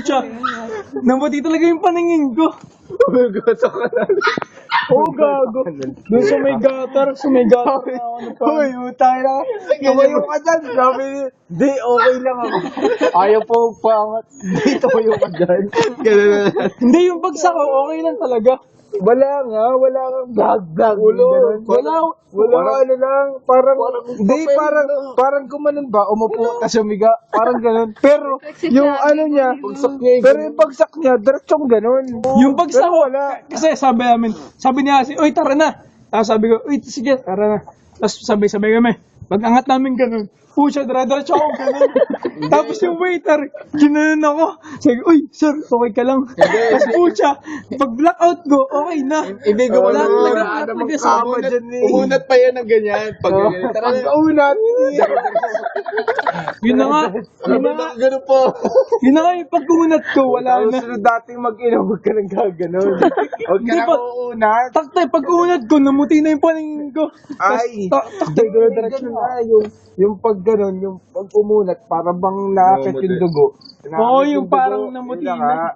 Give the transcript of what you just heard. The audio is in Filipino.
Siya, nabuti talaga yung paningin ko. Gusto ka na. Oo, gago. Doon sa may gutter na ako na pa. Uy, utang na. Tumayo ka dyan. Sabi niya, di, okay lang ako. Ayaw po pangat. Di, tumayo ka dyan. Ganun na. Hindi, yung bagsak ko, okay lang talaga. Wala nga, wala kang gag-gag. Wala, ano lang, parang hindi, parang gumanon ba, umupo, tas umiga, parang ganun. Pero, yung ano niya, pero yung bagsak niya, diretsong ganun. Yung bagsak Pero ko, wala. kasi sabi niya kasi, uy, tara na. Tapos sabi ko, uy, sige, tara na. Tapos sabay-sabay kami. Pag-angat namin ganun, pucha, dire-diretso ako ganun. Tapos yung waiter, ginanon ako. Sabi ko, uy, sir, okay ka lang. Tapos pucha, pag-blackout ko, okay na. Hindi ko Wala alam. talaga, Wala namang nagkasama kama dyan eh. Umunat pa yan ng ganyan. Pag ganyan. Tara na. Pag-unat. Yun na nga, Ganun po. yun na nga yung pag-unat ko, wala na. Sunod dating mag-inom, huwag ka nang gaganon. Huwag ka Hindi nang pa- uunat. Taktay, pag-unat ko, namuti na yung paningin ko. Ay, Taktay, dire-diretso ganun na. na, yung pag gano'n, yung pag umunat, para bang naakit yung dugo. Oo, yung parang namuti yun na. nga.